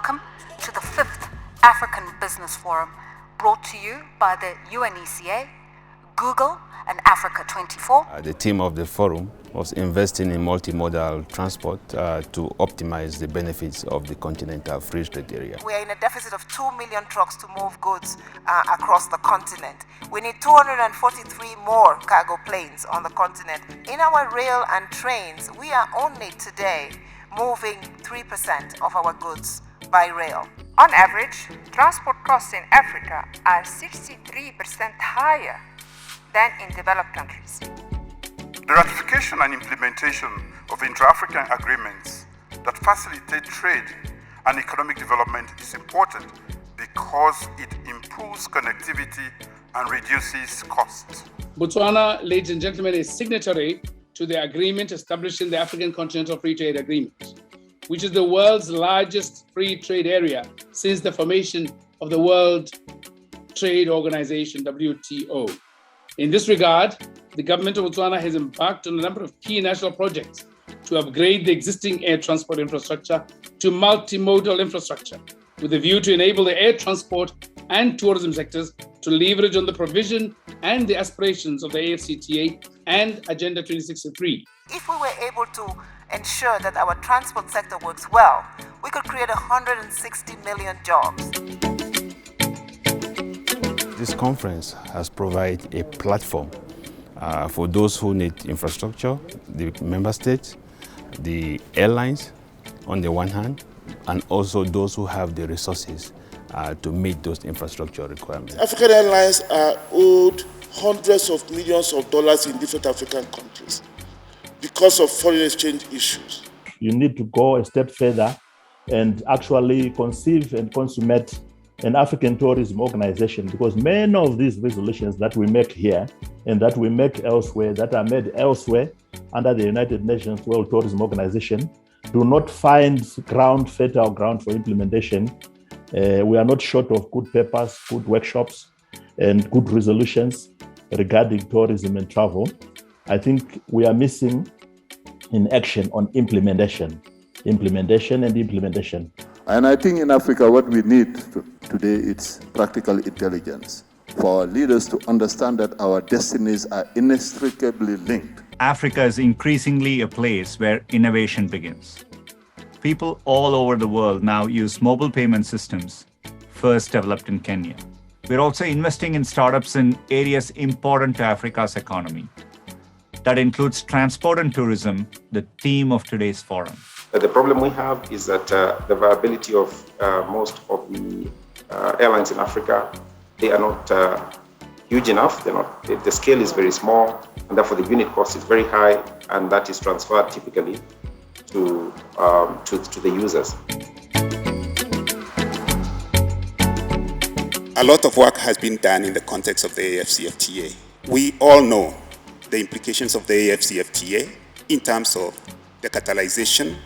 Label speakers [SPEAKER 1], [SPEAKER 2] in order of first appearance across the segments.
[SPEAKER 1] Welcome to the 5th African Business Forum, brought to you by the UNECA, Google, and Africa24.
[SPEAKER 2] The theme of the forum was investing in multimodal transport to optimize the benefits of the continental free trade area.
[SPEAKER 3] We are in a deficit of 2 million trucks to move goods across the continent. We need 243 more cargo planes on the continent. In our rail and trains, we are only today moving 3% of our goods by rail.
[SPEAKER 4] On average, transport costs in Africa are 63% higher than in developed countries.
[SPEAKER 5] The ratification and implementation of intra-African agreements that facilitate trade and economic development is important because it improves connectivity and reduces costs.
[SPEAKER 6] Botswana, ladies and gentlemen, is signatory to the agreement establishing the African Continental Free Trade Agreement, which is the world's largest free trade area since the formation of the World Trade Organization, WTO. In this regard, the government of Botswana has embarked on a number of key national projects to upgrade the existing air transport infrastructure to multimodal infrastructure, with a view to enable the air transport and tourism sectors to leverage on the provision and the aspirations of the AFCTA and Agenda 2063.
[SPEAKER 3] If we were able to ensure that our transport sector works well, we could create 160 million jobs.
[SPEAKER 2] This conference has provided a platform for those who need infrastructure, the member states, the airlines on the one hand, and also those who have the resources to meet those infrastructure requirements.
[SPEAKER 7] African airlines are owed hundreds of millions of dollars in different African countries because of foreign exchange issues.
[SPEAKER 8] You need to go a step further and actually conceive and consummate an African tourism organization, because many of these resolutions that we make here and that we make elsewhere, that are made elsewhere under the United Nations World Tourism Organization, do not find fertile ground for implementation. We are not short of good papers, good workshops, and good resolutions regarding tourism and travel. I think we are missing in action on implementation.
[SPEAKER 9] And I think in Africa, what we need today is practical intelligence for our leaders to understand that our destinies are inextricably linked.
[SPEAKER 10] Africa is increasingly a place where innovation begins. People all over the world now use mobile payment systems, first developed in Kenya. We're also investing in startups in areas important to Africa's economy. That includes transport and tourism, the theme of today's forum.
[SPEAKER 11] The problem we have is that the viability of most of the airlines in Africa, they are not huge enough. The scale is very small, and therefore the unit cost is very high, and that is transferred typically to the users.
[SPEAKER 12] A lot of work has been done in the context of the AFCFTA. We all know the implications of the AFCFTA in terms of the catalyzation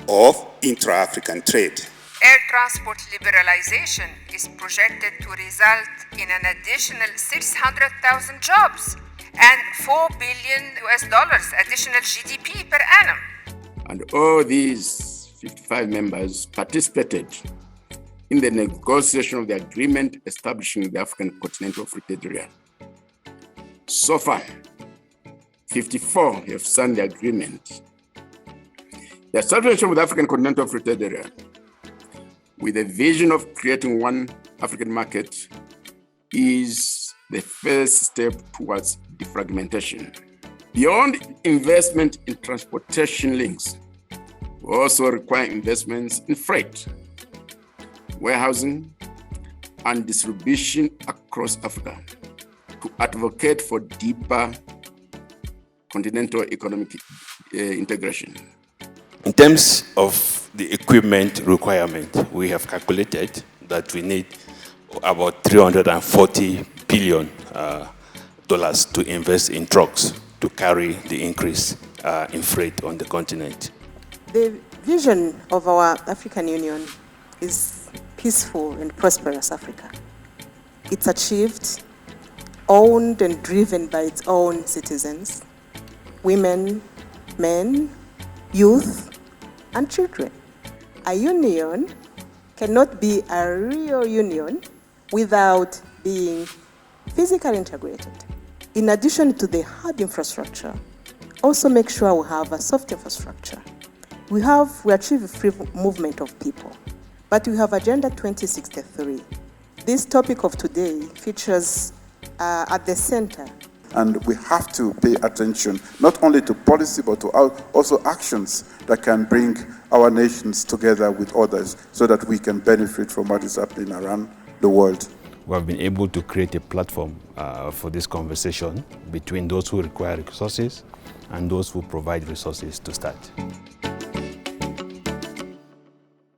[SPEAKER 12] of intra-African trade.
[SPEAKER 4] Air transport liberalization is projected to result in an additional 600,000 jobs and $4 billion additional GDP per annum.
[SPEAKER 13] And all these 55 members participated in the negotiation of the agreement establishing the African Continental Free Trade Area. So far, 54 have signed the agreement. The establishment of the African Continental Free Trade Area, with a vision of creating one African market, is the first step towards defragmentation. Beyond investment in transportation links, we also require investments in freight, warehousing, and distribution across Africa to advocate for deeper continental economic integration.
[SPEAKER 2] In terms of the equipment requirement, we have calculated that we need about $340 billion to invest in trucks to carry the increase in freight on the continent.
[SPEAKER 14] The vision of our African Union is peaceful and prosperous Africa. It's achieved, owned and driven by its own citizens, women, men, youth, and children. A union cannot be a real union without being physically integrated. In addition to the hard infrastructure, also make sure we have a soft infrastructure. We achieve free movement of people, but we have Agenda 2063. This topic of today features at the center.
[SPEAKER 5] And we have to pay attention not only to policy, but to also actions that can bring our nations together with others so that we can benefit from what is happening around the world.
[SPEAKER 2] We have been able to create a platform for this conversation between those who require resources and those who provide resources to start.